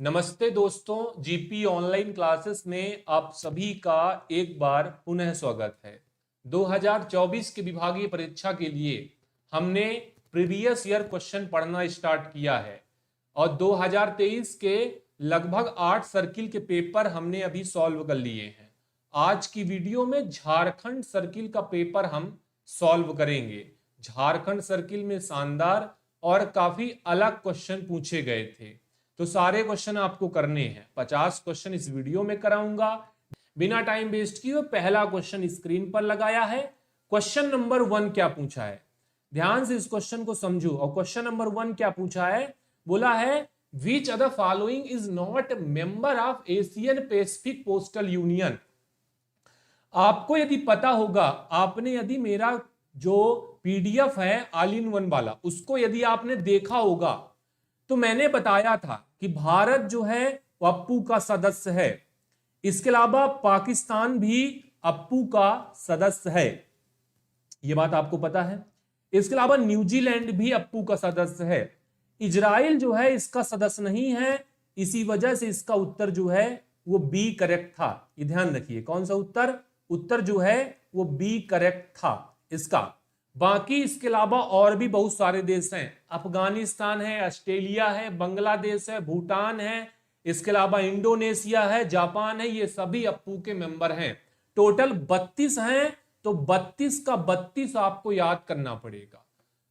नमस्ते दोस्तों, GP online classes में आप सभी का एक बार पुनः स्वागत है। 2024 की विभागीय परीक्षा के लिए हमने प्रीवियस ईयर क्वेश्चन पढ़ना स्टार्ट किया है और 2023 के लगभग 8 सर्किल के पेपर हमने अभी सॉल्व कर लिए हैं। आज की वीडियो में झारखंड सर्किल का पेपर हम सॉल्व करेंगे। झारखंड सर्किल में शानदार और काफी अलग क्वेश्चन पूछे गए थे, तो सारे क्वेश्चन आपको करने हैं। 50 क्वेश्चन इस वीडियो में कराऊंगा। बिना टाइम वेस्ट किए पहला क्वेश्चन स्क्रीन पर लगाया है। क्वेश्चन नंबर 1 क्या पूछा है, ध्यान से इस क्वेश्चन को समझो। और क्वेश्चन नंबर 1 क्या पूछा है, बोला है which of the following is not member of Asian Pacific postal union. आपको यदि पता होगा, आपने यदि मेरा जो पीडीएफ है ऑल इन वन वाला, उसको यदि आपने देखा होगा तो मैंने बताया था कि भारत जो है वो अप्पू का सदस्य है। इसके अलावा पाकिस्तान भी अप्पू का सदस्य है, यह बात आपको पता है। इसके अलावा न्यूजीलैंड भी अप्पू का सदस्य है। इजराइल जो है इसका सदस्य नहीं है, इसी वजह से इसका उत्तर जो है वो बी करेक्ट था। ये ध्यान रखिए, कौन सा उत्तर, उत्तर जो है वो बी करेक्ट था इसका। बाकी इसके अलावा और भी बहुत सारे देश हैं, अफगानिस्तान है, ऑस्ट्रेलिया है, बांग्लादेश है, भूटान है, इसके अलावा इंडोनेशिया है, जापान है, ये सभी अप्पू के मेंबर हैं। टोटल 32 हैं, तो 32 का 32 आपको याद करना पड़ेगा।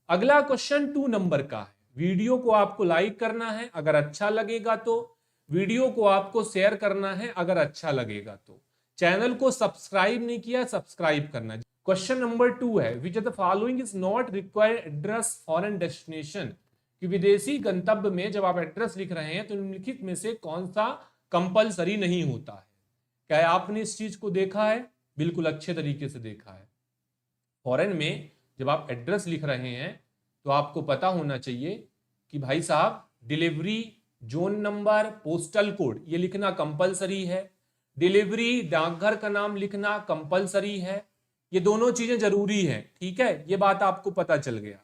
अगला क्वेश्चन 2 नंबर का है। वीडियो को आपको लाइक करना है अगर अच्छा लगेगा तो, वीडियो को आपको शेयर करना है अगर अच्छा लगेगा तो, चैनल को सब्सक्राइब नहीं किया सब्सक्राइब करना। क्वेश्चन नंबर 2 है which of the following is not required address foreign destination. कि विदेशी गंतव्य में जब आप एड्रेस लिख रहे हैं तो निम्नलिखित में से कौन सा कंपलसरी नहीं होता है। क्या आपने इस चीज को देखा है? बिल्कुल अच्छे तरीके से देखा है। फॉरेन में जब आप एड्रेस लिख रहे हैं तो आपको पता होना चाहिए कि भाई साहब delivery, zone number, postal code ये लिखना कंपलसरी है। डिलीवरी, डाकघर का नाम लिखना कंपलसरी है। ये दोनों चीजें जरूरी हैं, ठीक है, ये बात आपको पता चल गया।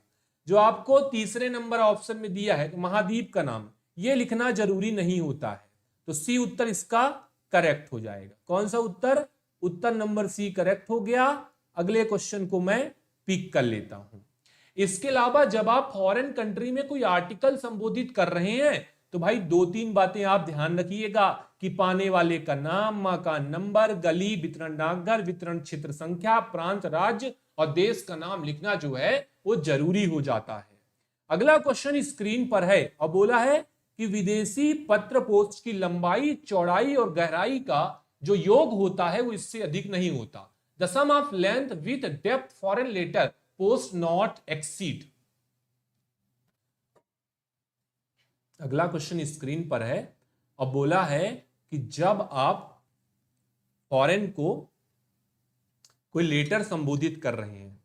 जो आपको तीसरे नंबर ऑप्शन में दिया है महाद्वीप का नाम, ये लिखना जरूरी नहीं होता है, तो सी उत्तर इसका करेक्ट हो जाएगा। कौन सा उत्तर, उत्तर नंबर सी करेक्ट हो गया। अगले क्वेश्चन को मैं पिक कर लेता हूं। इसके अलावा जब आप फॉरेन कंट्री में कोई आर्टिकल संबोधित कर रहे हैं तो भाई 2-3 बातें आप ध्यान रखिएगा कि पाने वाले का नाम, मां का नंबर, गली, वितरण डाकघर, वितरण क्षेत्र संख्या, प्रांत, राज्य और देश का नाम लिखना जो है वो जरूरी हो जाता है। अगला क्वेश्चन स्क्रीन पर है और बोला है कि विदेशी पत्र पोस्ट की लंबाई, चौड़ाई और गहराई का जो योग होता है वो इससे अधिक नहीं होता। The sum of length with depth foreign letter post not exceed. अगला क्वेश्चन स्क्रीन पर है और बोला है कि जब आप फॉरेन को कोई लेटर संबोधित कर रहे हैं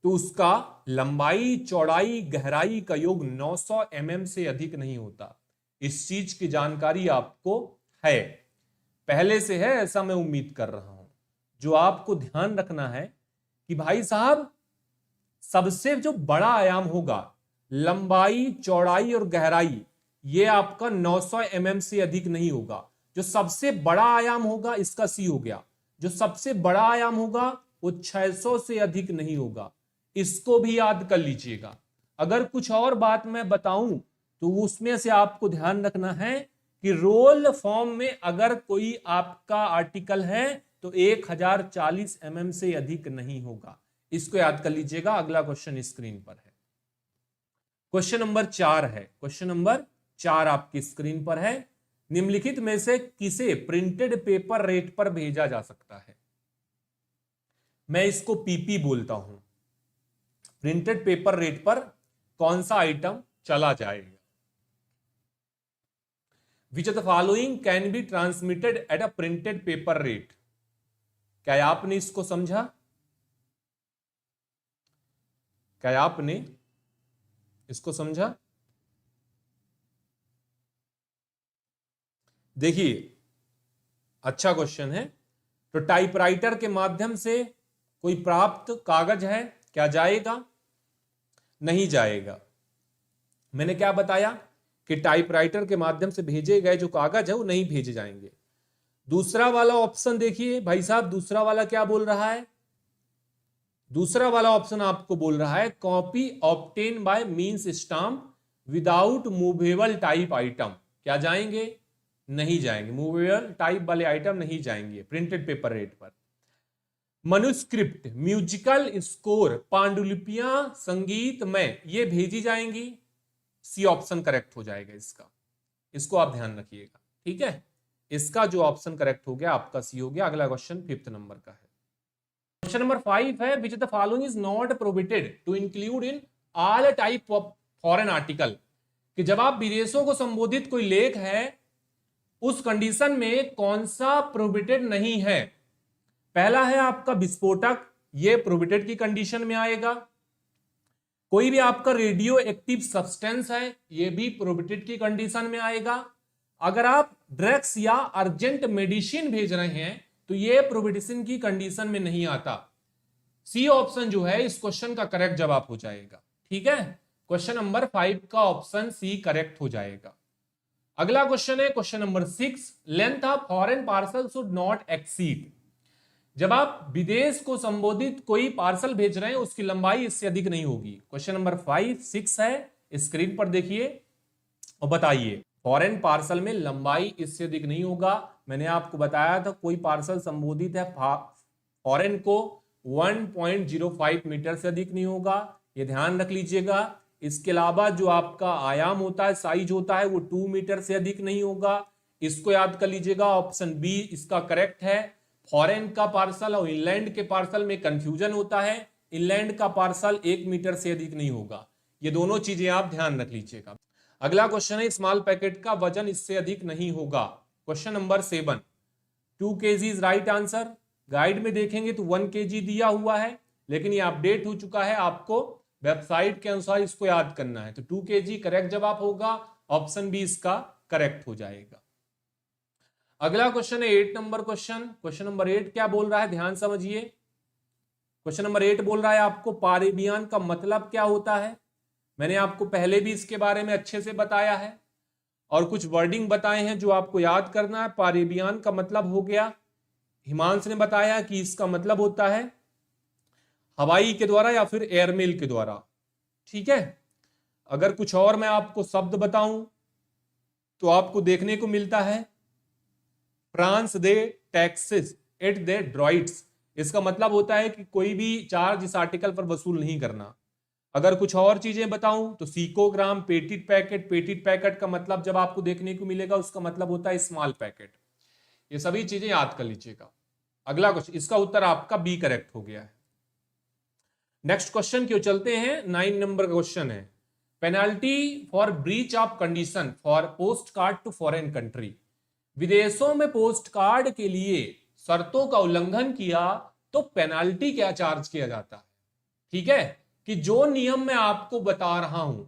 तो उसका लंबाई, चौड़ाई, गहराई का योग 900 mm से अधिक नहीं होता। इस चीज की जानकारी आपको है, पहले से है ऐसा मैं उम्मीद कर रहा हूं। जो आपको ध्यान रखना है कि भाई साहब सबसे जो बड़ा आयाम होगा लंबाई, चौड़ाई और गहराई, ये आपका 900 mm से अधिक नहीं होगा। जो सबसे बड़ा आयाम होगा इसका सी हो गया, जो सबसे बड़ा आयाम होगा वो 600 से अधिक नहीं होगा। इसको भी याद कर लीजिएगा। अगर कुछ और बात मैं बताऊं तो उसमें से आपको ध्यान रखना है कि रोल फॉर्म में अगर कोई आपका आर्टिकल है तो 1040 mm से अधिक नहीं होगा। इसको याद कर लीजिएगा। अगला क्वेश्चन स्क्रीन पर है, क्वेश्चन नंबर 4 है। क्वेश्चन नंबर 4 आपकी स्क्रीन पर है। निम्नलिखित में से किसे प्रिंटेड पेपर रेट पर भेजा जा सकता है? मैं इसको पीपी बोलता हूं। प्रिंटेड पेपर रेट पर कौन सा आइटम चला जाएगा? Which of the following can be transmitted at a printed paper rate. क्या आपने इसको समझा? क्या आपने इसको समझा? देखिए अच्छा क्वेश्चन है। तो टाइपराइटर के माध्यम से कोई प्राप्त कागज है, क्या जाएगा? नहीं जाएगा। मैंने क्या बताया कि टाइपराइटर के माध्यम से भेजे गए जो कागज है वो नहीं भेजे जाएंगे। दूसरा वाला ऑप्शन देखिए भाई साहब, दूसरा वाला क्या बोल रहा है? दूसरा वाला ऑप्शन आपको बोल रहा है copy obtain by means stamp without movable type item. क्या जाएंगे? नहीं जाएंगे, मूवेबल टाइप वाले आइटम नहीं जाएंगे प्रिंटेड पेपर रेट पर। मनुस्क्रिप्ट, म्यूजिकल स्कोर, पांडुलिपियां संगीत में ये भेजी जाएंगी। सी ऑप्शन करेक्ट हो जाएगा इसका, इसको आप ध्यान रखिएगा, ठीक है। इसका जो ऑप्शन करेक्ट हो गया आपका सी हो गया। अगला क्वेश्चन 5th नंबर का है। क्वेश्चन नंबर 5 है which the following is not prohibited to include in all type of foreign article, कि जब आप विदेशों को संबोधित कोई लेख है उस कंडीशन में कौन सा प्रोहिबिटेड नहीं है। पहला है आपका विस्फोटक, ये प्रोहिबिटेड की कंडीशन में आएगा। कोई भी आपका रेडियो एक्टिव सब्सटेंस है, ये भी प्रोहिबिटेड की कंडीशन में आएगा। अगर आप ड्रग्स या अर्जेंट मेडिसिन भेज रहे हैं तो ये प्रोहिबिशन की कंडीशन में नहीं आता। सी ऑप्शन जो है इस क्वेश्चन का करेक्ट जवाब हो जाएगा, ठीक है। क्वेश्चन नंबर 5 का ऑप्शन सी करेक्ट हो जाएगा। अगला क्वेश्चन है question number 6, length of foreign parcel should not exceed. जब आप विदेश को संबोधित कोई पार्सल भेज रहे हैं उसकी लंबाई इससे अधिक नहीं होगी। क्वेश्चन नंबर 5, 6 है, स्क्रीन पर देखिए और बताइए। फॉरेन पार्सल में लंबाई इससे अधिक नहीं होगा। मैंने आपको बताया था कोई पार्सल संबोधित है फॉरेन को 1.05 मीटर से अधिक नहीं होगा, ये ध्यान रख लीजिएगा। इसके अलावा जो आपका आयाम होता है, साइज होता है, वो 2 मीटर से अधिक नहीं होगा। इसको याद कर लीजिएगा, ऑप्शन बी इसका करेक्ट है। फॉरेन का पार्सल और इनलैंड के पार्सल में कंफ्यूजन होता है। इनलैंड का पार्सल 1 मीटर से अधिक नहीं होगा। ये दोनों चीजें आप ध्यान रख लीजिएगा। अगला क्वेश्चन है स्मॉल पैकेट का वजन इससे अधिक नहीं होगा। Question number 7, 2 kg is right answer. Guide में देखेंगे तो 1 kg दिया हुआ है, लेकिन ये अपडेट हो चुका है, आपको वेबसाइट के अनुसार इसको याद करना है। तो 2 kg करेक्ट जवाब होगा, ऑप्शन बी इसका करेक्ट हो जाएगा। अगला क्वेश्चन है 8 नंबर क्वेश्चन। क्वेश्चन नंबर 8 क्या बोल रहा है, ध्यान समझिए। क्वेश्चन नंबर 8 बोल रहा है आपको पारेबियन का मतलब क्या होता है। मैंने आपको पहले भी इसके बारे में अच्छे से बताया है और कुछ वर्डिंग बताए हैं जो आपको याद करना है। पारेबियन का मतलब हो गया, हिमांश ने बताया कि इसका मतलब होता है हवाई के द्वारा या फिर एयरमेल के द्वारा, ठीक है। अगर कुछ और मैं आपको शब्द बताऊं तो आपको देखने को मिलता है फ्रांस दे टैक्सेस एट दे ड्रॉइड्स। इसका मतलब होता है कि कोई भी चार्ज इस आर्टिकल पर वसूल नहीं करना। अगर कुछ और चीजें बताऊं तो सीकोग्राम, पेटिट पैकेट। पेटिट पैकेट का मतलब जब आपको देखने को मिलेगा उसका मतलब होता है स्मॉल पैकेट। ये सभी चीजें याद कर लीजिएगा। अगला क्वेश्चन, इसका उत्तर आपका बी करेक्ट हो गया है। नेक्स्ट क्वेश्चन क्यों चलते हैं, 9 नंबर क्वेश्चन है penalty for breach of condition for post card to foreign country. विदेशों में पोस्ट कार्ड के लिए शर्तों का उल्लंघन किया तो पेनाल्टी क्या चार्ज किया जाता है, ठीक है। कि जो नियम मैं आपको बता रहा हूं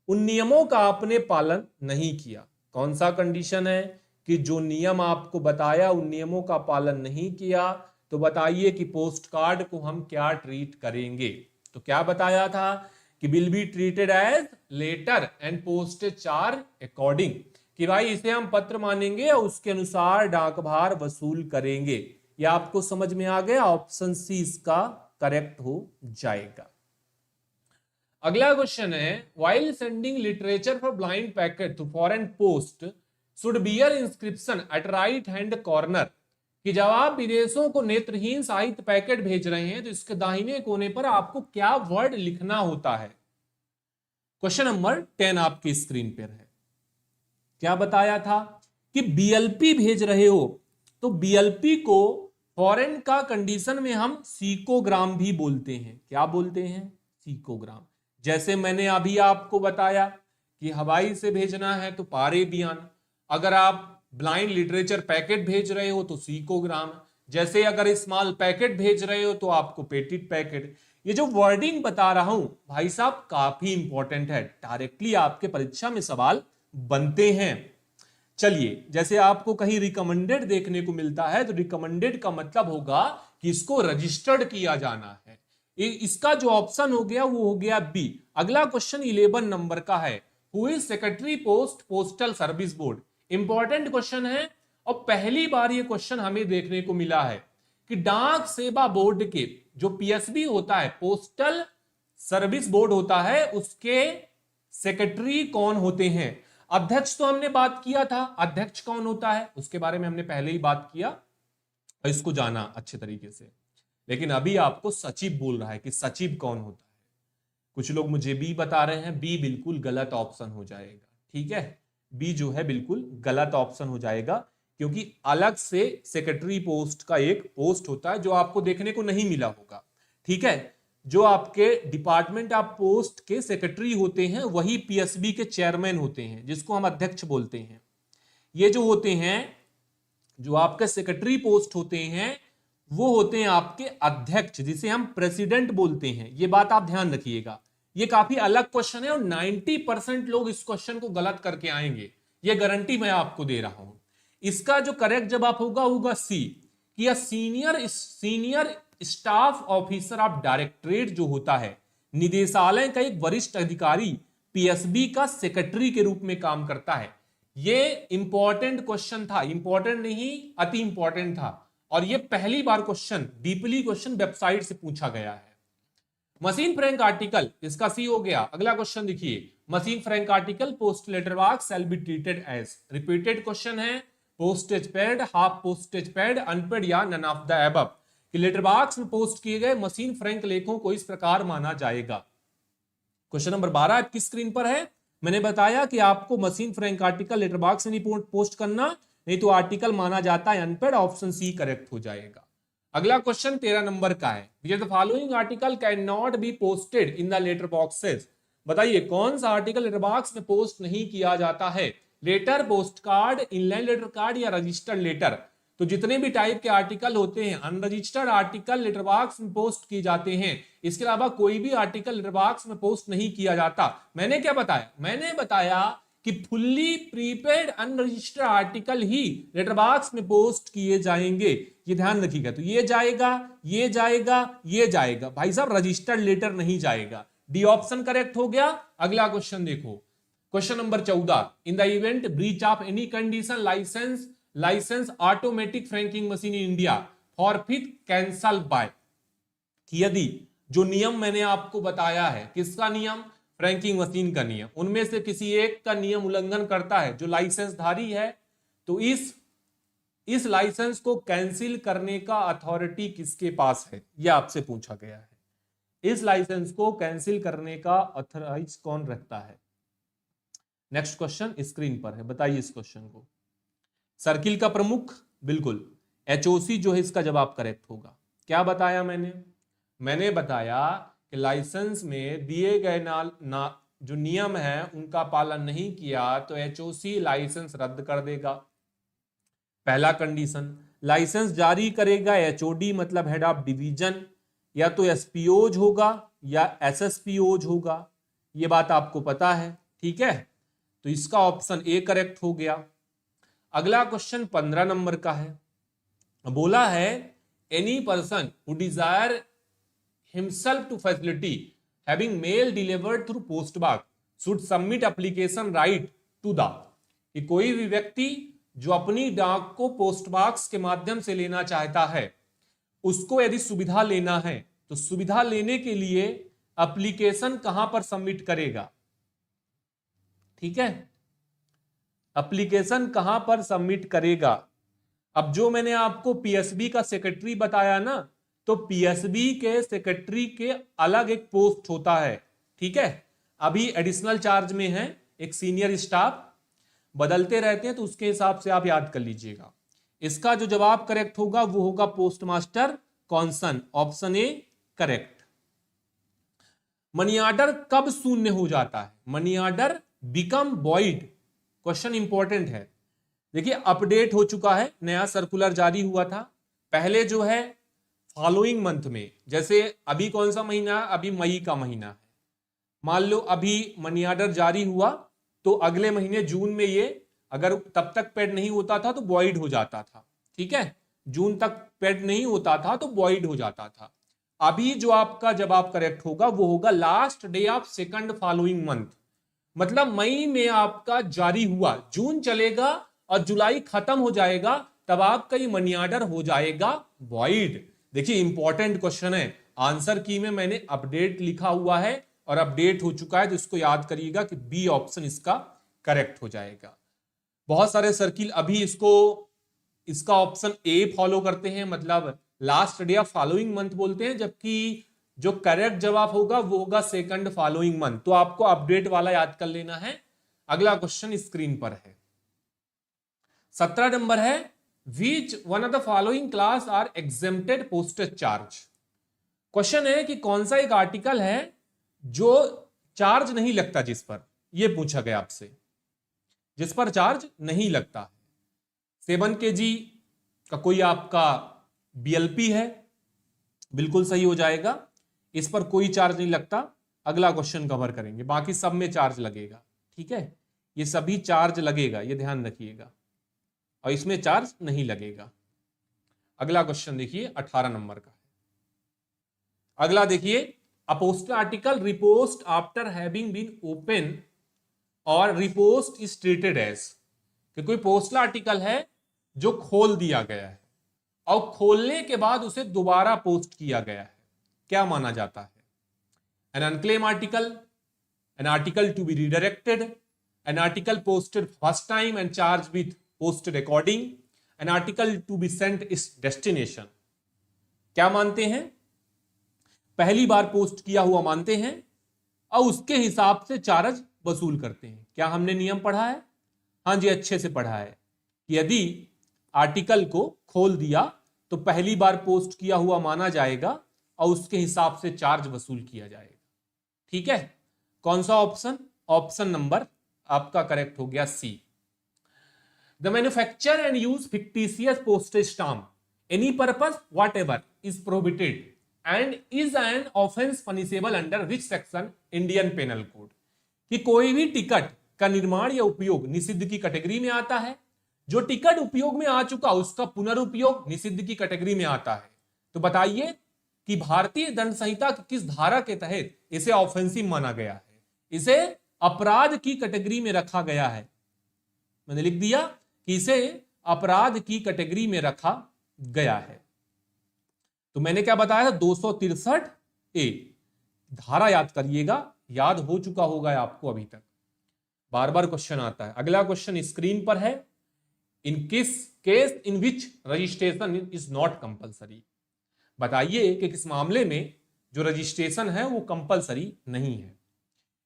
उन नियमों का आपने पालन नहीं किया। कौन सा कंडीशन है कि जो नियम आपको बताया उन नियमों का पालन नहीं किया, तो बताइए कि पोस्ट कार्ड को हम क्या ट्रीट करेंगे। तो क्या बताया था कि will be treated as letter and postage charge according, कि भाई इसे हम पत्र मानेंगे और उसके अनुसार डाकभार वसूल करेंगे। यह आपको समझ में आ गया, ऑप्शन सी इसका करेक्ट हो जाएगा। अगला क्वेश्चन है while sending literature for blind packet to foreign post should bear inscription at right hand corner, कि जब आप विदेशों को नेत्रहीन साहित्य पैकेट भेज रहे हैं तो इसके दाहिने कोने पर आपको क्या वर्ड लिखना होता है। क्वेश्चन नंबर 10 आपकी स्क्रीन पर है। क्या बताया था कि बीएलपी भेज रहे हो तो बीएलपी को फॉरेन का कंडीशन में हम सीकोग्राम भी बोलते हैं। क्या बोलते हैं, सीकोग्राम। जैसे मैंने अभी आपको बताया कि हवाई से भेजना है तो पारेबियन, अगर आप ब्लाइंड लिटरेचर पैकेट भेज रहे हो तो सीकोग्राम, जैसे अगर स्मॉल पैकेट भेज रहे हो तो आपको पेटिट पैकेट। ये जो वर्डिंग बता रहा हूं भाई साहब काफी इंपॉर्टेंट है, डायरेक्टली आपके परीक्षा में सवाल बनते हैं। चलिए, जैसे आपको कहीं रिकमेंडेड देखने को मिलता है तो रिकमेंडेड का मतलब होगा कि इसको रजिस्टर्ड किया जाना है। इसका जो ऑप्शन हो गया वो हो गया बी। अगला क्वेश्चन 11 नंबर का है who is secretary post postal service board. Important question है और पहली बार ये क्वेश्चन हमें देखने को मिला है कि डाक सेवा बोर्ड के जो पीएसबी होता है, पोस्टल सर्विस बोर्ड होता है, उसके सेक्रेटरी कौन होते हैं। अध्यक्ष तो हमने बात किया था, अध्यक्ष कौन होता है उसके बारे में हमने पहले ही बात किया और इसको जाना अच्छे तरीके से। लेकिन अभी आपको सचिव बोल रहा है कि सचिव कौन होता है। कुछ लोग मुझे बी बता रहे हैं, बी बिल्कुल गलत ऑप्शन हो जाएगा। ठीक है, बी जो है बिल्कुल गलत ऑप्शन हो जाएगा, क्योंकि अलग से सेक्रेटरी पोस्ट का एक पोस्ट होता है जो आपको देखने को नहीं मिला होगा। ठीक है, जो आपके डिपार्टमेंट ऑफ पोस्ट के सेक्रेटरी होते हैं वही पीएसबी के चेयरमैन होते हैं, जिसको हम अध्यक्ष बोलते हैं। ये जो होते हैं, जो आपके सेक्रेटरी पोस्ट होते हैं, वो होते हैं आपके अध्यक्ष, जिसे हम प्रेसिडेंट बोलते हैं। ये बात आप ध्यान रखिएगा, ये काफी अलग क्वेश्चन है और 90% लोग इस क्वेश्चन को गलत करके आएंगे, ये गारंटी मैं आपको दे रहा हूं। इसका जो करेक्ट जवाब होगा सी, कि senior staff officer of directorate जो होता है, निदेशालय का एक वरिष्ठ अधिकारी पीएसबी का सेक्रेटरी के रूप में काम करता है। ये इंपॉर्टेंट क्वेश्चन था, इंपॉर्टेंट नहीं अति इंपॉर्टेंट था, और ये पहली बार क्वेश्चन, डीपली क्वेश्चन वेबसाइट से पूछा गया है। मशीन फ्रैंक आर्टिकल, इसका सी हो गया। अगला क्वेश्चन देखिए, machine frank article post letter box shall be treated as. Repeated question है, postage paid, half postage paid, unpaid या नन ऑफ द अबव, कि लेटर बॉक्स में पोस्ट किए गए मशीन फ्रैंक लेखों को इस प्रकार माना जाएगा। क्वेश्चन नंबर 12 आपकी स्क्रीन पर है। मैंने बताया कि आपको machine frank article letter box में नहीं पोस्ट करना, नहीं तो आर्टिकल माना जाता है अनपेड। ऑप्शन सी करेक्ट हो जाएगा। अगला क्वेश्चन 13 नंबर का है, the following article can not be posted in the letter boxes. बताइए कौन सा आर्टिकल लेटर बॉक्स में पोस्ट नहीं किया जाता है। Letter, post card, inline letter card या रजिस्टर्ड लेटर। तो जितने भी टाइप के आर्टिकल होते हैं, अनरजिस्टर्ड आर्टिकल लेटर बॉक्स में पोस्ट किए जाते हैं। इसके अलावा कोई भी आर्टिकल लेटर बॉक्स में पोस्ट नहीं किया जाता। मैंने क्या बताया, मैंने बताया कि फुल्ली प्रीपेड अनरजिस्टर्ड आर्टिकल ही लेटर बॉक्स में पोस्ट किए जाएंगे। ये ध्यान रखिएगा। तो ये जाएगा, ये जाएगा, ये जाएगा, भाई साहब रजिस्टर्ड लेटर नहीं जाएगा। डी ऑप्शन करेक्ट हो गया। अगला क्वेश्चन देखो, question number 14, in the event breach of any condition licence automatic franking machine in India forfeit cancel by. यदि जो नियम मैंने आपको बताया है, किसका नियम, फ्रैंकिंग मशीन का नियम, उनमें से किसी एक का नियम उल्लंघन करता है जो लाइसेंस धारी है, तो इस लाइसेंस को कैंसिल करने का अथॉरिटी किसके पास है, यह आपसे पूछा गया है। इस लाइसेंस को कैंसिल करने का अथॉराइज कौन रखता है। नेक्स्ट क्वेश्चन स्क्रीन पर है, बताइए इस क्वेश्चन को। सर्किल का प्रमुख, बिल्कुल एचओसी जो है इसका जवाब करेक्ट होगा। क्या बताया मैंने बताया कि लाइसेंस में दिए गए जो नियम है उनका पालन नहीं किया तो एचओसी लाइसेंस रद्द कर देगा। पहला कंडीशन, लाइसेंस जारी करेगा एचओडी मतलब हेड ऑफ डिवीजन, या तो एसपीओज होगा या एसएसपीओज होगा, ये बात आपको पता है। ठीक है, तो इसका ऑप्शन ए करेक्ट हो गया। अगला क्वेश्चन 15 नंबर का है, बोला है any person who desire himself to facility having mail delivered through post box should submit application right to the, कि कोई भी व्यक्ति जो अपनी डाक को पोस्ट बॉक्स के माध्यम से लेना चाहता है, उसको यदि सुविधा लेना है तो सुविधा लेने के लिए एप्लीकेशन कहां पर सबमिट करेगा। ठीक है, एप्लीकेशन कहां पर सबमिट करेगा। अब जो मैंने आपको पीएसबी का सेक्रेटरी बताया ना, तो पीएसबी के सेक्रेटरी के अलग एक पोस्ट होता है। ठीक है, अभी एडिशनल चार्ज में है, एक सीनियर स्टाफ, बदलते रहते हैं तो उसके हिसाब से आप याद कर लीजिएगा। इसका जो जवाब करेक्ट होगा वो होगा postmaster कॉन्सन, option A correct. Money order कब शून्य हो जाता है, money order become void. Question important है। देखिए अपडेट हो चुका है, नया सर्कुलर जारी हुआ था। पहले जो है फॉलोइंग मंथ में, जैसे अभी कौन सा महीना है, अभी मई का महीना है, मान लो अभी मनी ऑर्डर जारी हुआ तो अगले महीने जून में ये अगर तब तक पेड नहीं होता था तो वॉइड हो जाता था। ठीक है, जून तक पेड नहीं होता था तो वॉइड हो जाता था। अभी जो आपका जवाब करेक्ट होगा वो होगा last day of second following month, मतलब मई में आपका जारी हुआ, जून चलेगा और जुलाई खत्म हो जाएगा, तब आपका ये मनी ऑर्डर हो जाएगा वॉइड। देखिए इंपॉर्टेंट क्वेश्चन है, आंसर की में मैंने अपडेट लिखा हुआ है और अपडेट हो चुका है, तो इसको याद करिएगा कि बी ऑप्शन इसका करेक्ट हो जाएगा। बहुत सारे सर्किल अभी इसका ऑप्शन ए फॉलो करते हैं, मतलब last day of following month बोलते हैं, जबकि जो करेक्ट जवाब होगा वो होगा सेकंड फॉलोइंग मंथ। तो आपको अपडेट वाला याद कर लेना है। अगला क्वेश्चन स्क्रीन पर है, 17 नंबर है, which one of the following class are exempted postage charge. Question है कि कौन सा एक आर्टिकल है जो चार्ज नहीं लगता, जिस पर, यह पूछा गया आपसे, जिस पर चार्ज नहीं लगता। 7 kg का कोई आपका बीएलपी है, बिल्कुल सही हो जाएगा, इस पर कोई चार्ज नहीं लगता। अगला क्वेश्चन कवर करेंगे, बाकी सब में चार्ज लगेगा, ठीक है, ये सभी चार्ज लगेगा, ये ध्यान रखिएगा, और इसमें चार्ज नहीं लगेगा। अगला क्वेश्चन देखिए 18 नंबर का है। अगला देखिए, a postal article repost after having been open और रिपोस्ट इज ट्रीटेड एज, कि कोई पोस्टल आर्टिकल है जो खोल दिया गया है और खोलने के बाद उसे दोबारा पोस्ट किया गया है, क्या माना जाता है? An unclaim article, an article to be redirected, an article posted first time and charge with posted according, an article to be sent is destination. क्या मानते हैं? पहली बार पोस्ट किया हुआ मानते हैं और उसके हिसाब से चार्ज वसूल करते हैं। क्या हमने नियम पढ़ा है? हाँ जी, अच्छे से पढ़ा है कि यदि आर्टिकल को खोल दिया तो पहली बार पोस्ट किया हुआ माना जाएगा और उसके हिसाब से चार्ज वसूल किया जाएगा। ठीक है, कौन सा ऑप्शन? ऑप्शन नंबर आपका करेक्ट हो गया C. The manufacture and use fictitious postage stamp any purpose whatever is prohibited and is an offence punishable under which section Indian penal code. कि कोई भी टिकट का निर्माण या उपयोग निषिद्ध की कैटेगरी में आता है। जो टिकट उपयोग में आ चुका उसका पुनरुपयोग निषिद्ध की कैटेगरी में आता है। तो बताइए कि भारतीय दंड संहिता की किस धारा के तहत इसे ऑफेंसिव माना गया है? इसे अपराध की कैटेगरी में रखा गया है। मैंने लिख दिया कि इसे अपराध की कैटेगरी में रखा गया है। तो मैंने क्या बताया था? 263 ए धारा याद करिएगा, याद हो चुका होगा आपको अभी तक, बार बार क्वेश्चन आता है। अगला क्वेश्चन स्क्रीन पर है, इन किस case in which registration is not compulsory. बताइए कि किस मामले में जो रजिस्ट्रेशन है वो कंपलसरी नहीं है।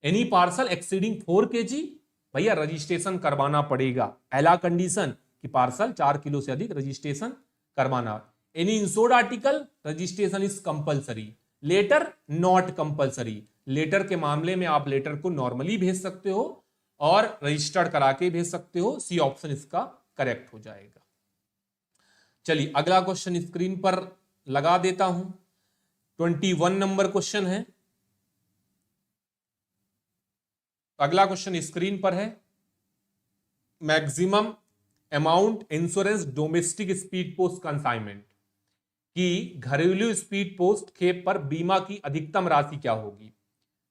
एनी पार्सल एक्सीडिंग 4 kg, भैया रजिस्ट्रेशन करवाना पड़ेगा। पहला कंडीशन कि पार्सल 4 किलो से अधिक रजिस्ट्रेशन करवाना। Any insured article registration is compulsory. Letter not compulsory. Letter के मामले में आप लेटर को नॉर्मली भेज सकते हो और रजिस्टर्ड करा के भेज सकते हो। सी ऑप्शन इसका करेक्ट हो जाएगा। चलिए अगला क्वेश्चन स्क्रीन पर लगा देता हूं। 21 नंबर क्वेश्चन है। अगला क्वेश्चन स्क्रीन पर है, maximum amount insurance domestic speed post consignment, कि घरेलू स्पीड पोस्ट खेप पर बीमा की अधिकतम राशि क्या होगी।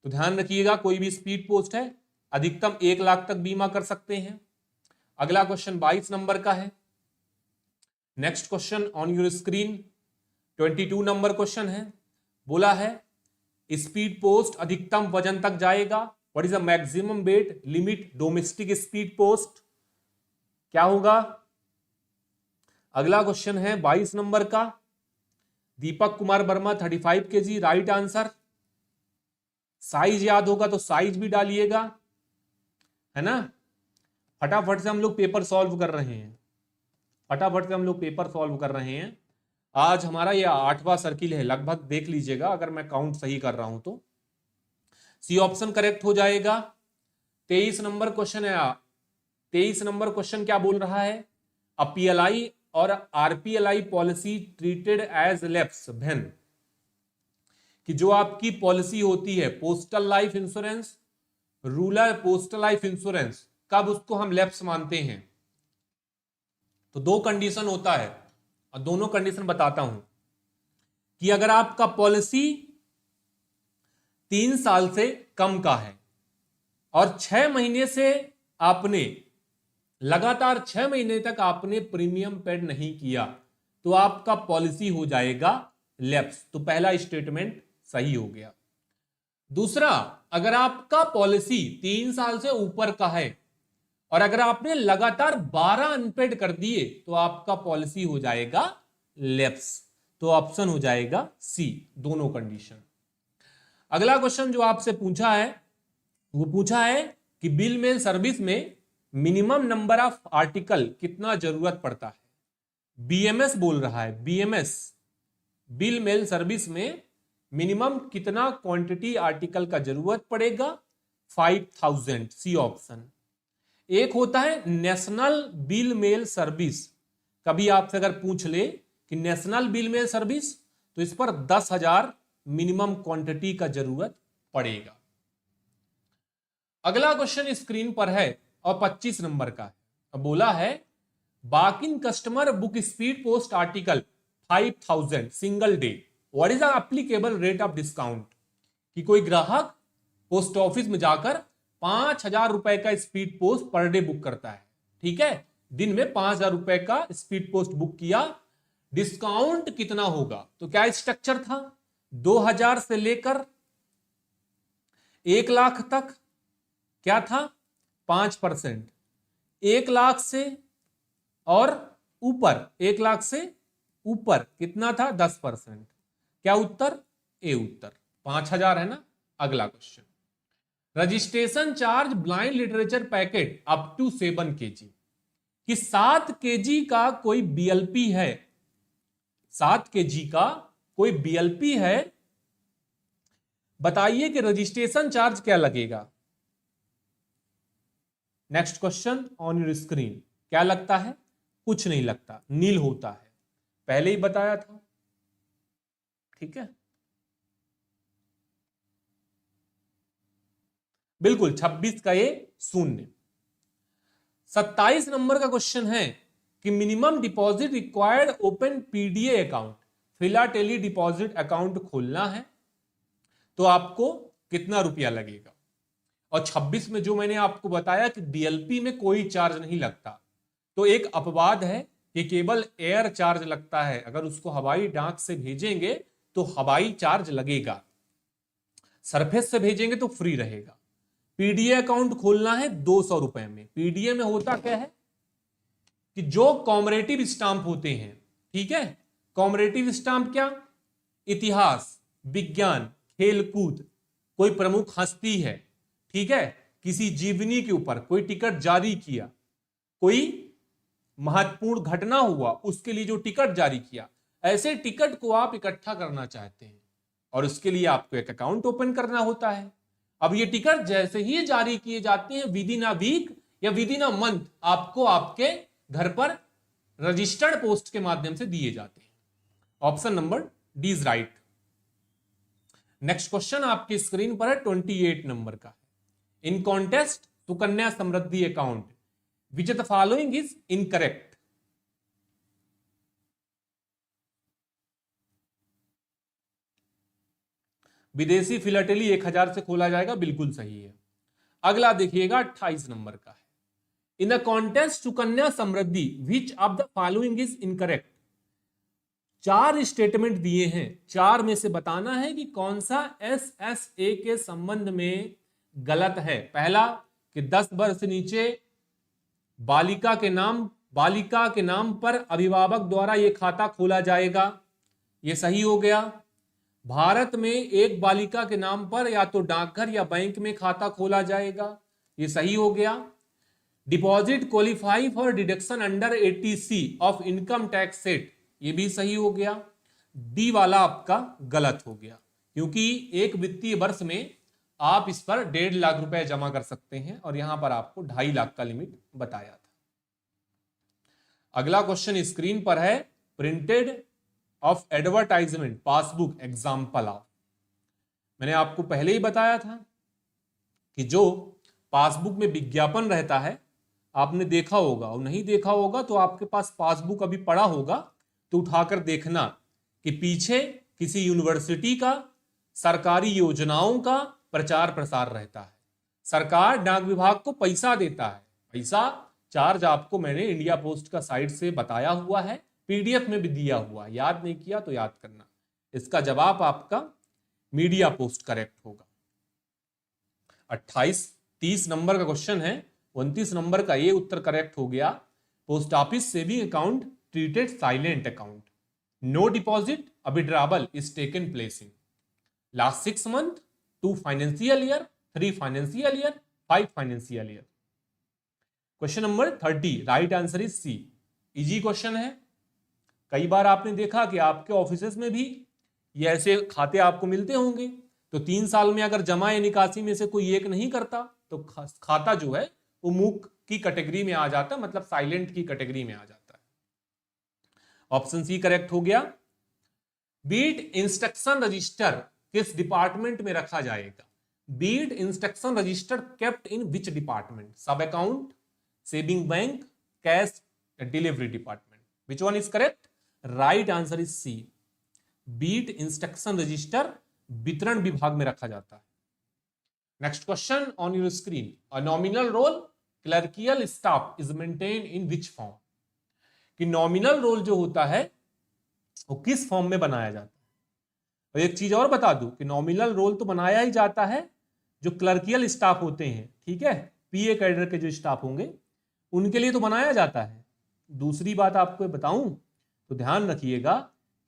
तो ध्यान रखिएगा, कोई भी स्पीड पोस्ट है अधिकतम 1 लाख तक बीमा कर सकते हैं। अगला क्वेश्चन 22 नंबर का है। Next question on your screen 22 number question है। बोला है स्पीड पोस्ट अधिकतम वजन तक जाएगा। What is the maximum weight limit domestic speed post, क्या होगा? अगला क्वेश्चन है 22 नंबर का, Deepak Kumar Verma 35 kg, right answer. Size याद होगा तो साइज भी डालिएगा, है ना। फटाफट से हम लोग पेपर सॉल्व कर रहे हैं, फटाफट से हम लोग पेपर सॉल्व कर रहे हैं। आज हमारा ये 8वां सर्किल है लगभग, देख लीजिएगा अगर मैं काउंट सही कर रहा हूं तो। सी ऑप्शन करेक्ट हो जाएगा। 23 नंबर क्वेश्चन है। 23 नंबर क्वेश्चन क्या बोल रहा है? अ पीएलआई और RPLI policy treated as lapse when, कि जो आपकी पॉलिसी होती है postal life insurance, rural postal life insurance, कब उसको हम लैप्स मानते हैं? तो 2 कंडीशन होता है और दोनों कंडीशन बताता हूं कि अगर आपका पॉलिसी 3 साल से कम का है, और 6 महीने से आपने लगातार 6 महीने तक आपने प्रीमियम पेड नहीं किया तो आपका पॉलिसी हो जाएगा लैप्स। तो पहला स्टेटमेंट सही हो गया। दूसरा, अगर आपका पॉलिसी 3 साल से ऊपर का है और अगर आपने लगातार 12 अनपेड कर दिए तो आपका पॉलिसी हो जाएगा लैप्स। तो ऑप्शन हो जाएगा सी, दोनों कंडीशन। अगला क्वेश्चन जो आपसे पूछा है वो पूछा है कि बिल मेल सर्विस में मिनिमम नंबर ऑफ आर्टिकल कितना जरूरत पड़ता है। बीएमएस बोल रहा है, बीएमएस बिल मेल सर्विस में मिनिमम कितना क्वांटिटी आर्टिकल का जरूरत पड़ेगा। 5000, सी ऑप्शन। एक होता है नेशनल बिल मेल सर्विस। कभी आपसे अगर पूछ ले कि नेशनल बिल मेल सर्विस तो इस पर 10,000 मिनिमम क्वांटिटी का जरूरत पड़ेगा। अगला क्वेश्चन स्क्रीन पर है और 25 नंबर का है। अब बोला है बाकिन customer book speed post article 5000 single day, what is the applicable rate of discount. कि कोई ग्राहक पोस्ट ऑफिस में जाकर 5,000 रुपए का speed post per day book करता है, ठीक है, दिन में 5,000 रुपए का स्पीड पोस्ट बुक किया, डिस्काउंट कितना होगा। तो क्या स्ट्रक्चर था, 2,000 से लेकर 1 लाख तक क्या था 5%, 1 लाख से और ऊपर 1 लाख से ऊपर कितना था 10%। क्या उत्तर, ए उत्तर, 5,000 है ना। अगला question, registration charge blind literature packet up to 7 kg। कि 7 kg का कोई बीएलपी है, 7 kg का कोई बीएलपी है, बताइए कि रजिस्ट्रेशन चार्ज क्या लगेगा। Next question on your screen, क्या लगता है, कुछ नहीं लगता, नील होता है, पहले ही बताया था, ठीक है। बिल्कुल 26 का ये 0। 27 नंबर का क्वेश्चन है कि minimum deposit required open PDA account, philately deposit account खोलना है तो आपको कितना रुपया लगेगा। और 26 में जो मैंने आपको बताया कि बीएलपी में कोई चार्ज नहीं लगता, तो एक अपवाद है कि केवल एयर चार्ज लगता है। अगर उसको हवाई डाक से भेजेंगे तो हवाई चार्ज लगेगा, सरफेस से भेजेंगे तो फ्री रहेगा। पीडीए अकाउंट खोलना है 200 रुपए में। पीडीए में होता क्या है कि जो कॉमरेटिव स्टाम्प होते हैं, ठीक है, कॉमरेटिव स्टाम्प क्या, इतिहास, विज्ञान, खेलकूद, कोई प्रमुख हस्ती है, ठीक है, किसी जीवनी के ऊपर कोई टिकट जारी किया, कोई महत्वपूर्ण घटना हुआ उसके लिए जो टिकट जारी किया, ऐसे टिकट को आप इकट्ठा करना चाहते हैं और उसके लिए आपको एक अकाउंट ओपन करना होता है। अब ये टिकट जैसे ही जारी किए जाते हैं विद इन अ वीक या विद इन अ मंथ आपको आपके घर पर रजिस्टर्ड पोस्ट के माध्यम से दिए जाते हैं। Option number D is right. Next question आपकी स्क्रीन पर है 28 नंबर का। In contest Sukanya Samriddhi account which the following is incorrect. विदेशी फिलाटेली 1000 से खोला जाएगा, बिल्कुल सही है। अगला देखिएगा 28 नंबर का है। In the contest Sukanya Samriddhi which of the following is incorrect. 4 statement दिए हैं, 4 में से बताना है कि कौन सा एसएसए के संबंध में गलत है। पहला कि 10 वर्ष से नीचे बालिका के नाम पर अभिभावक द्वारा यह खाता खोला जाएगा, यह सही हो गया। भारत में एक बालिका के नाम पर या तो डाकघर या बैंक में खाता खोला जाएगा, यह सही हो गया। Deposit qualify for deduction under 80C of income tax set, यह भी सही हो गया। डी वाला आपका गलत हो गया, क्योंकि एक वित्तीय वर्ष में आप इस पर 1.5 लाख रुपए जमा कर सकते हैं और यहां पर आपको 2.5 लाख का लिमिट बताया था। अगला क्वेश्चन स्क्रीन पर है, printed of advertisement passbook example of. मैंने आपको पहले ही बताया था कि जो पासबुक में विज्ञापन रहता है, आपने देखा होगा और नहीं देखा होगा तो आपके पास पासबुक अभी पड़ा होगा तो उठाकर देखना कि पीछे किसी यूनिवर्सिटी का, सरकारी योजनाओं का प्रचार प्रसार रहता है। सरकार डाक विभाग को पैसा देता है। पैसा चार्ज आपको मैंने इंडिया पोस्ट का साइट से बताया हुआ है, पीडीएफ में भी दिया हुआ है, याद नहीं किया तो याद करना। इसका जवाब आपका मीडिया पोस्ट करेक्ट होगा। 30 नंबर का क्वेश्चन है, 29 नंबर का ये उत्तर करेक्ट हो गया। Post office saving account treated silent account, no deposit withdrawal is taken place in last 6 months, 2 financial year, 3 financial year, 5 financial year। Question number 30, right answer is C. Easy question है। कई बार आपने देखा कि आपके offices में भी ये ऐसे खाते आपको मिलते होंगे, तो 3 साल में अगर जमा या निकासी में से कोई एक नहीं करता तो खाता जो है वो मूक की कैटेगरी में आ जाता है, मतलब साइलेंट की कैटेगरी में आ जाता है। ऑप्शन सी करेक्ट हो गया। बीट इंस्ट्रक्शन रजिस्टर किस डिपार्टमेंट में रखा जाएगा? Beat instruction register kept in which department? Sub account, saving bank, cash, delivery department? Which one is correct? Right answer is C. Beat instruction register वितरण विभाग में रखा जाता है। Next question on your screen, a nominal roll clerical staff is maintain in which form? कि nominal roll जो होता है वो किस फॉर्म में बनाया जाता है? और एक चीज और बता दूं कि नॉमिनल रोल तो बनाया ही जाता है जो क्लर्कियल स्टाफ होते हैं, ठीक है, पीए कैडर के जो स्टाफ होंगे उनके लिए तो बनाया जाता है। दूसरी बात आपको बताऊं तो ध्यान रखिएगा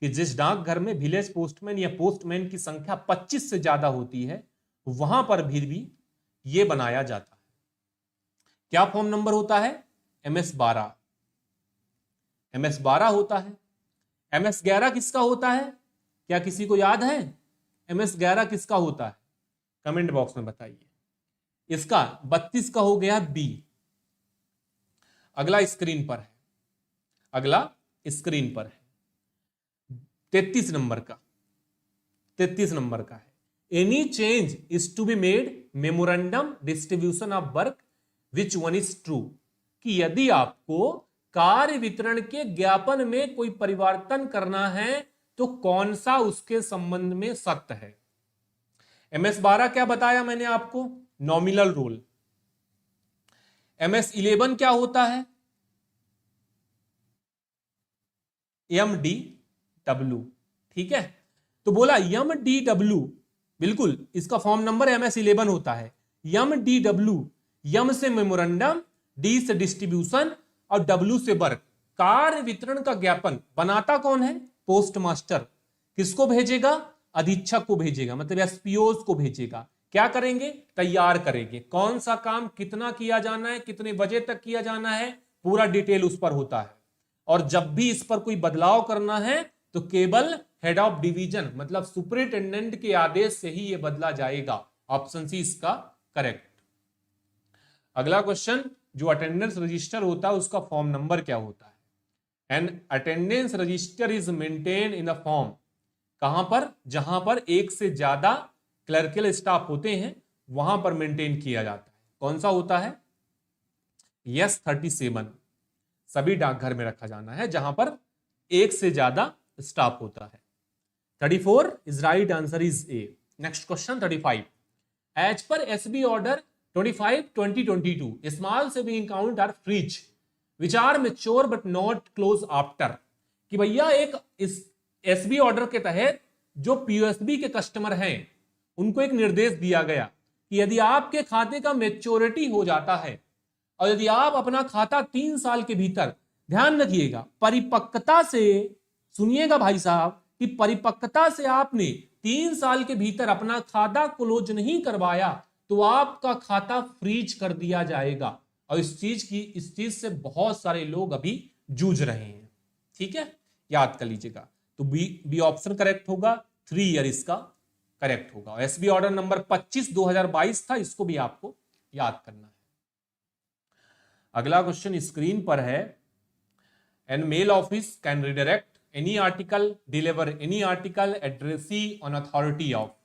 कि जिस डाकघर में विलेज पोस्टमैन या पोस्टमैन की संख्या 25 से ज्यादा होती है वहां पर भी ये बनाया जाता है। क्या फॉर्म नंबर होता है? MS-12। MS-12 होता है। MS-11 किसका होता है? क्या किसी को याद है MS-11 किसका होता है? कमेंट बॉक्स में बताइए। इसका 32 का हो गया बी। अगला स्क्रीन पर है, अगला स्क्रीन पर है 33 नंबर का, 33 नंबर का है। Any change is to be made memorandum distribution of work which one is true? कि यदि आपको कार्य वितरण के ज्ञापन में कोई परिवर्तन करना है तो कौन सा उसके संबंध में सत्य है? MS-12 क्या बताया मैंने आपको? Nominal role. MS-11 क्या होता है? MDW, ठीक है। तो बोला MDW, बिल्कुल इसका फॉर्म नंबर MS-11 होता है। MDW, M से मेमोरेंडम, D से डिस्ट्रीब्यूशन और W से वर्क। कार्य वितरण का ज्ञापन बनाता कौन है? Post master. किसको भेजेगा? अधीक्षक को भेजेगा, मतलब SPOs को भेजेगा। क्या करेंगे? तैयार करेंगे। कौन सा काम कितना किया जाना है, कितने बजे तक किया जाना है, पूरा डिटेल उस पर होता है। और जब भी इस पर कोई बदलाव करना है तो केवल हेड ऑफ डिवीजन मतलब सुपरिटेंडेंट के आदेश से ही यह बदला जाएगा। ऑप्शन सी इसका करेक्ट। अगला क्वेश्चन, जो अटेंडेंस रजिस्टर होता है उसका फॉर्म नंबर क्या होता है? An attendance register is maintain in the form, कहां पर? जहां पर एक से ज्यादा क्लर्कियल स्टाफ होते हैं वहां पर मेंटेन किया जाता है। कौन सा होता है? यस 37। सभी डाकघर में रखा जाना है जहां पर एक से ज्यादा स्टाफ होता है। 34 is right answer is A. Next question 35, as per SB order 25/2022 small saving account are freeze which are mature but not close after. कि भैया एक इस SB ऑर्डर के तहत जो POSB के कस्टमर हैं उनको एक निर्देश दिया गया कि यदि आपके खाते का मेच्योरिटी हो जाता है और यदि आप अपना खाता 3 साल के भीतर, ध्यान रखिएगा परिपक्वता से, सुनिएगा भाई साहब, कि परिपक्वता से आपने 3 साल के भीतर अपना खाता क्लोज नहीं करवाया तो आपका खाता फ्रीज कर दिया जाएगा। और इस चीज से बहुत सारे लोग अभी जूझ रहे हैं, ठीक है, याद कर लीजिएगा। तो बी ऑप्शन करेक्ट होगा, 3 ईयर इसका करेक्ट होगा। SB ऑर्डर नंबर 25 2022 था, इसको भी आपको याद करना है। अगला क्वेश्चन स्क्रीन पर है, an mail office can redirect any article, deliver any article addressee on authority of.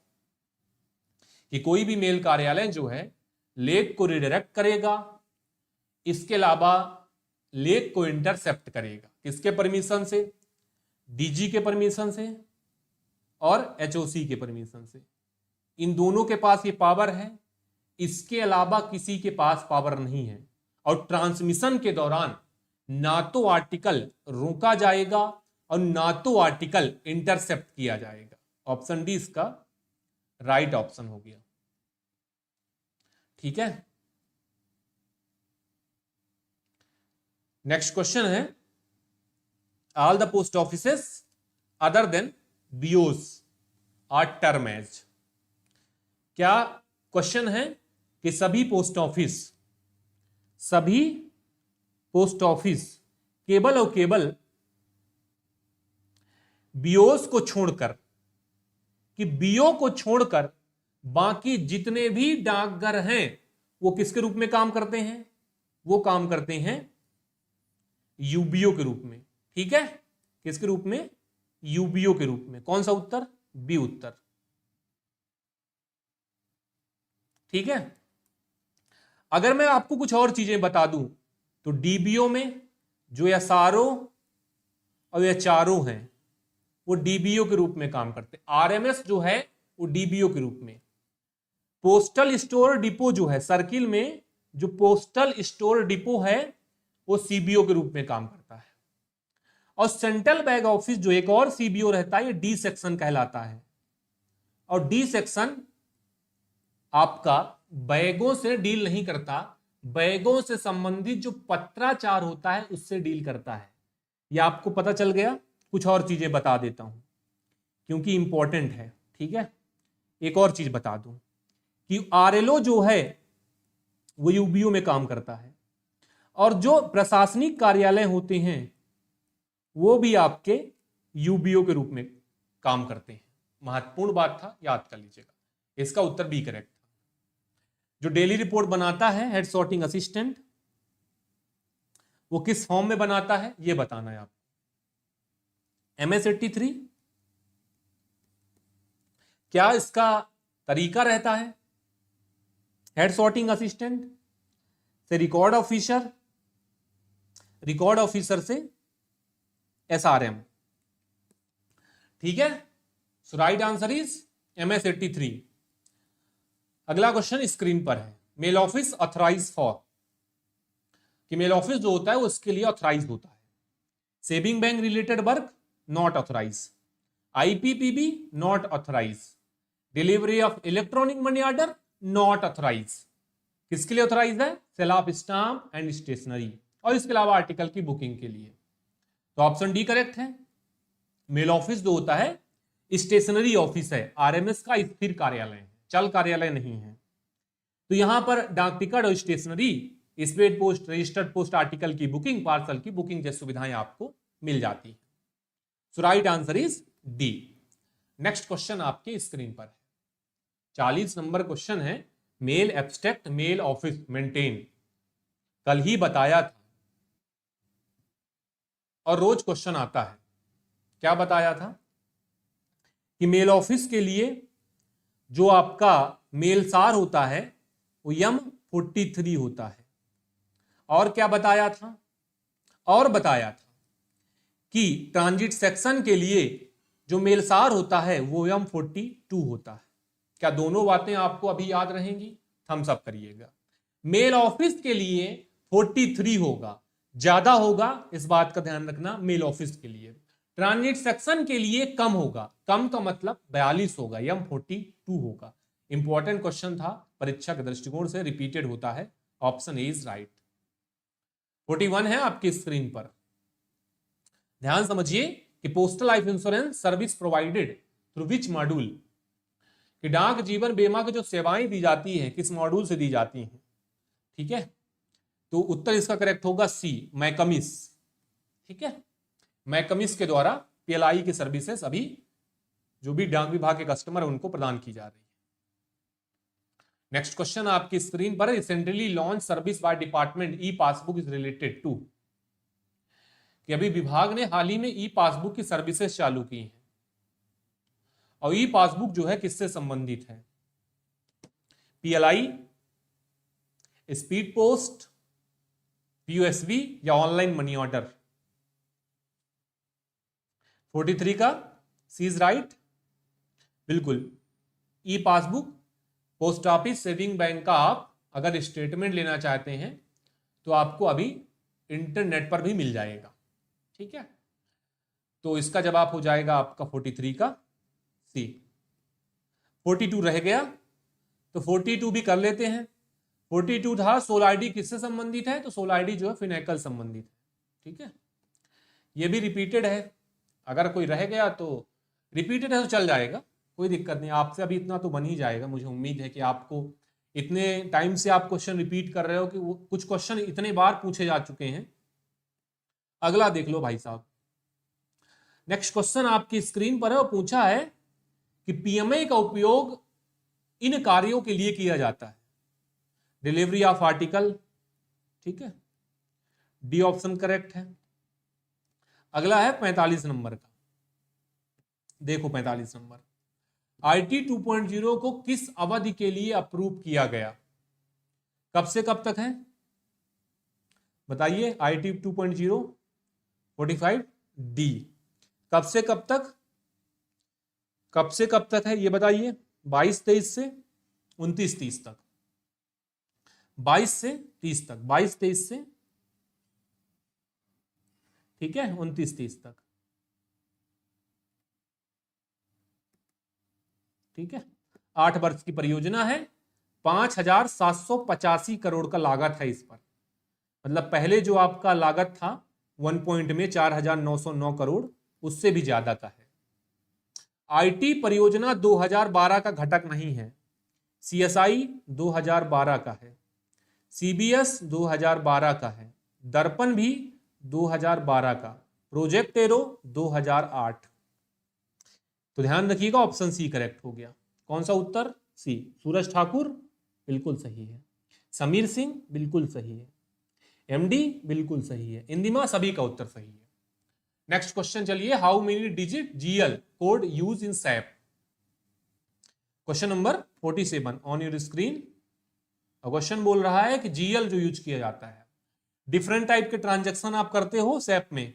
कि कोई भी मेल कार्यालय जो है लेख को रिडायरेक्ट करेगा, इसके अलावा लेख को इंटरसेप्ट करेगा। किसके परमिशन से? DG के परमिशन से और HOC के परमिशन से। इन दोनों के पास ये पावर है। इसके अलावा किसी के पास पावर नहीं है, और ट्रांसमिशन के दौरान ना तो आर्टिकल रोका जाएगा और ना तो आर्टिकल इंटरसेप्ट किया जाएगा। ऑप्शन डी इसका राइट ऑप्शन हो गया। ठीक है, नेक्स्ट क्वेश्चन है, all the post offices other than BOs are term as. क्या क्वेश्चन है कि सभी पोस्ट ऑफिस केवल और केवल बीओस को छोड़कर, कि बीओ को छोड़कर बाकी जितने भी डाकघर हैं वो किसके रूप में काम करते हैं? वो काम करते हैं यूबीओ के रूप में। ठीक है, किसके रूप में? यूबीओ के रूप में। कौन सा उत्तर? बी उत्तर। ठीक है, अगर मैं आपको कुछ और चीजें बता दूं तो डीबीओ में जो एसआरओ और एचआरओ हैं वो डीबीओ के रूप में काम करते हैं। आरएमएस जो है वो डीबीओ के रूप में। पोस्टल स्टोर डिपो जो है, सर्किल में जो पोस्टल स्टोर डिपो है वो सीबीओ के रूप में काम करता है। और सेंट्रल बैग ऑफिस जो एक और सीबीओ रहता है, ये डी सेक्शन कहलाता है। और डी सेक्शन आपका बैगों से डील नहीं करता, बैगों से संबंधित जो पत्राचार होता है उससे डील करता है। यह आपको पता चल गया। कुछ और चीजें बता देता हूं क्योंकि इंपॉर्टेंट है। ठीक है, एक और चीज बता दूं कि आरएलओ जो है वो यूबीओ में काम करता है, और जो प्रशासनिक कार्यालय होते हैं वो भी आपके यूबीओ के रूप में काम करते हैं। महत्वपूर्ण बात था, याद कर लीजिएगा। इसका उत्तर बी करेक्ट था। जो डेली रिपोर्ट बनाता है हेड सॉर्टिंग असिस्टेंट, वो किस फॉर्म में बनाता है ये बताना है आपको। MS-83 क्या इसका तरीका रहता है? हेड सॉर्टिंग असिस्टेंट से रिकॉर्ड ऑफिसर, रिकॉर्ड ऑफिसर से SRM। ठीक है, so right answer is MS-83। अगला क्वेश्चन स्क्रीन पर है, मेल ऑफिस ऑथराइज फॉर, कि मेल ऑफिस जो होता है वो इसके लिए ऑथराइज होता है। Saving bank related work not authorise, IPPB not authorise, delivery of electronic money order not authorise. किसके लिए ऑथराइज है? Sale of stamp and stationery, और इसके अलावा आर्टिकल की बुकिंग के लिए। तो ऑप्शन डी करेक्ट है। मेल ऑफिस जो होता है स्टेशनरी ऑफिस है, आरएमएस का स्थिर कार्यालय है, चल कार्यालय नहीं है। तो यहां पर डाक टिकट और stationery, speed post, registered post article की बुकिंग, पार्सल की बुकिंग जैसी सुविधाएं आपको मिल जाती है। So right answer is D. Next question आपके स्क्रीन पर है, 40 नंबर क्वेश्चन है, mail abstract mail office maintain. कल ही बताया था और रोज क्वेश्चन आता है। क्या बताया था? कि मेल ऑफिस के लिए जो आपका मेलसार होता है वो M-43 होता है। और क्या बताया था? और बताया था कि ट्रांजिट सेक्शन के लिए जो मेलसार होता है वो M-42 होता है। क्या दोनों बातें आपको अभी याद रहेंगी? थम्स अप करिएगा। मेल ऑफिस के लिए 43 होगा, ज्यादा होगा, इस बात का ध्यान रखना। मेल ऑफिस के लिए ट्रांजिट सेक्शन के लिए कम होगा, कम का मतलब 42 होगा, M-42 होगा। इंपॉर्टेंट क्वेश्चन था, परीक्षा के दृष्टिकोण से रिपीटेड होता है। Option A is right. 41 है आपकी स्क्रीन पर, ध्यान समझिए कि postal life insurance service provided through which module, कि डाक जीवन बीमा की जो सेवाएं दी जाती हैं किस मॉड्यूल से दी जाती हैं। ठीक है, तो उत्तर इसका करेक्ट होगा सी, मैकमिस। ठीक है, मैकमिस के द्वारा PLI की सर्विसेज अभी जो भी डाक विभाग के कस्टमर है उनको प्रदान की जा रही है। नेक्स्ट क्वेश्चन आपकी स्क्रीन पर, recently launch service by department e passbook is related to, कि अभी विभाग ने हाल ही में ई पासबुक की सर्विसेज चालू की हैं, और ई पासबुक जो है किससे संबंधित है? PLI, स्पीड पोस्ट, POSB या ऑनलाइन मनी ऑर्डर? 43 का सी इज राइट, बिल्कुल E passbook post office saving bank का आप अगर स्टेटमेंट लेना चाहते हैं तो आपको अभी इंटरनेट पर भी मिल जाएगा। ठीक है, तो इसका जवाब हो जाएगा आपका 43 का सी। 42 रह गया, तो 42 भी कर लेते हैं। 42 था सोल आईडी किससे संबंधित है, तो सोल आईडी जो है फिनेकल संबंधित है। ठीक है, ये भी रिपीटेड है, अगर कोई रह गया तो रिपीटेड है तो चल जाएगा, कोई दिक्कत नहीं। आपसे अभी इतना तो बन ही जाएगा, मुझे उम्मीद है कि आपको इतने टाइम से आप क्वेश्चन रिपीट कर रहे हो कि वो कुछ क्वेश्चन इतने बार पूछे जा चुके हैं। अगला देख लो भाई साहब, नेक्स्ट क्वेश्चन आपकी स्क्रीन पर है, वो पूछा है कि पीएमए का उपयोग इन कार्यों के लिए किया जाता है। डिलीवरी ऑफ आर्टिकल, ठीक है, डी ऑप्शन करेक्ट है। अगला है 45 नंबर का, देखो 45 नंबर, आईटी 2.0 को किस अवधि के लिए अप्रूव किया गया, कब से कब तक है बताइए। आईटी 2.0 45 डी, कब से कब तक, कब से कब तक है ये बताइए। 22-23 से 29-30 तक, 22 से 30 तक, 22-23 से, ठीक है, 29-30 तक। ठीक है, 8 वर्ष की परियोजना है, 5,785 करोड़ का लागत है इस पर। मतलब पहले जो आपका लागत था 1 पॉइंट में 4,909 करोड़, उससे भी ज्यादा का है। आईटी परियोजना 2012 का घटक नहीं है, सीएसआई 2012 का है, सीबीएस 2012 का है, दर्पण भी 2012 का, प्रोजेक्ट एरो 2008। तो ध्यान रखिएगा, ऑप्शन सी करेक्ट हो गया। कौन सा उत्तर, सी। सूरज ठाकुर बिल्कुल सही है, समीर सिंह बिल्कुल सही है, एमडी बिल्कुल सही है, इंदिमा सभी का उत्तर सही है। नेक्स्ट क्वेश्चन चलिए, how many digit GL code use in SAP. Question number 47 on your screen. Question बोल रहा है कि जीएल जो यूज किया जाता है, डिफरेंट टाइप के ट्रांजैक्शन आप करते हो सैप में,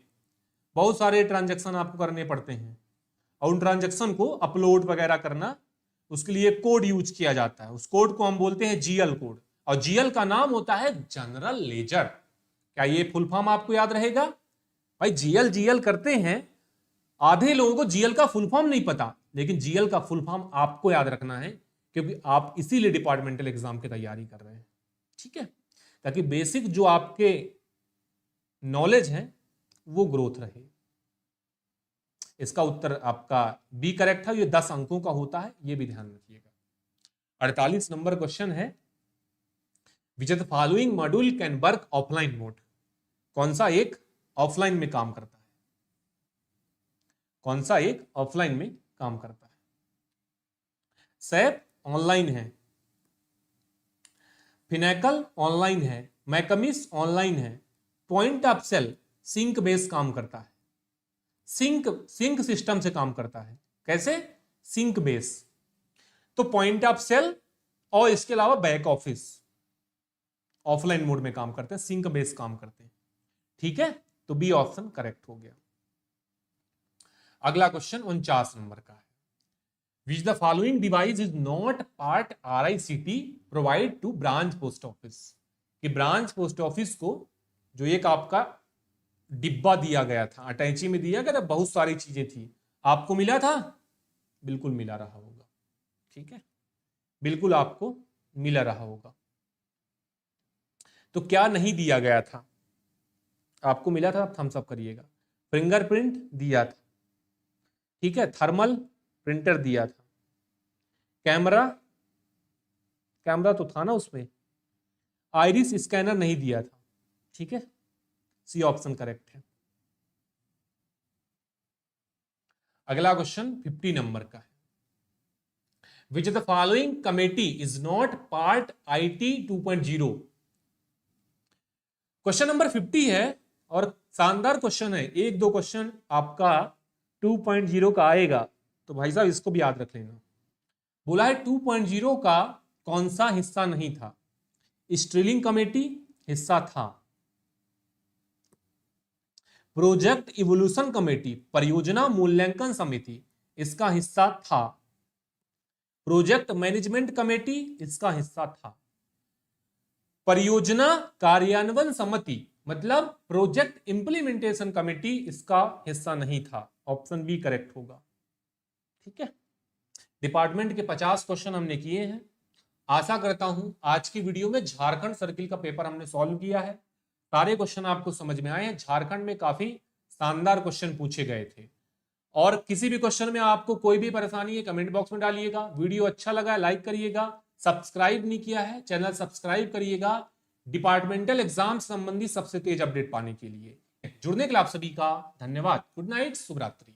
बहुत सारे ट्रांजैक्शन आपको करने पड़ते हैं और उन ट्रांजैक्शन को अपलोड वगैरह करना, उसके लिए कोड यूज किया जाता है। उस कोड को हम बोलते हैं जीएल कोड, और जीएल का नाम होता है जनरल लेजर। क्या ये फुल फॉर्म आपको याद रहेगा भाई? जीएल जीएल करते हैं, आधे लोगों को जीएल का फुल फॉर्म नहीं पता, लेकिन जीएल का फुल फॉर्म आपको याद रखना है, क्योंकि आप इसीलिए डिपार्टमेंटल एग्जाम की तैयारी कर रहे हैं। ठीक है, ताकि बेसिक जो आपके नॉलेज है वो ग्रोथ रहे। इसका उत्तर आपका बी करेक्ट है, ये 10 अंकों का होता है, ये भी ध्यान रखिएगा। 48 नंबर क्वेश्चन है, which of the following module can work offline mode. कौन सा एक ऑफलाइन में काम करता है, कौन सा एक ऑफलाइन में काम करता है। सैप ऑनलाइन है, फिनेकल ऑनलाइन है, मैकमिस ऑनलाइन है, point of sale sync base काम करता है, सिंक सिस्टम से काम करता है। कैसे? Sync base. तो पॉइंट ऑफ सेल और इसके अलावा बैक ऑफिस ऑफलाइन मोड में काम करते हैं, सिंक बेस काम करते हैं। ठीक है, तो बी ऑप्शन करेक्ट हो गया। अगला क्वेश्चन 49 नंबर का है, which the following device is not part RICT provide to branch post office. कि ब्रांच पोस्ट ऑफिस को जो एक आपका डिब्बा दिया गया था, अटैची में दिया गया था, बहुत सारी चीजें थी, आपको मिला था? बिल्कुल मिला रहा होगा। ठीक है, बिल्कुल आपको मिला रहा होगा। तो क्या नहीं दिया गया था? आपको मिला था, थम्स अप करिएगा। फिंगरप्रिंट दिया था, ठीक है, थर्मल प्रिंटर दिया था, कैमरा तो था ना उसमें, आइरिस स्कैनर नहीं दिया था। ठीक है, सी ऑप्शन करेक्ट है। अगला क्वेश्चन 50 नंबर का है, which of the following committee is not part IT 2.0। Question number 50 है और शानदार क्वेश्चन है, एक दो क्वेश्चन आपका 2.0 का आएगा, तो भाई साहब इसको भी याद रख लेना। बोला है 2.0 का कौन सा हिस्सा नहीं था? स्ट्रीलिंग कमेटी हिस्सा था, प्रोजेक्ट इवोल्यूशन कमेटी परियोजना मूल्यांकन समिति इसका हिस्सा था, प्रोजेक्ट मैनेजमेंट कमेटी इसका हिस्सा था। परियोजना कार्यान्वयन समिति मतलब प्रोजेक्ट इंप्लीमेंटेशन कमेटी इसका हिस्सा नहीं था। ऑप्शन बी करेक्ट होगा। ठीक है, डिपार्टमेंट के 50 क्वेश्चन हमने किए हैं। आशा करता हूं आज की वीडियो में झारखंड सर्किल का पेपर हमने सॉल्व किया है। सारे क्वेश्चन आपको समझ में आए हैं। झारखंड में काफी शानदार क्वेश्चन पूछे गए थे। और किसी भी क्वेश्चन में आपको कोई भी परेशानी है कमेंट बॉक्स में डालिएगा। वीडियो अच्छा लगा है लाइक करिएगा। सब्सक्राइब नहीं किया है चैनल सब्सक्राइब करिएगा डिपार्टमेंटल एग्जाम संबंधी सबसे तेज अपडेट पाने के लिए। जुड़ने के लिए आप सभी का धन्यवाद। गुड नाइट, शुभ रात्रि।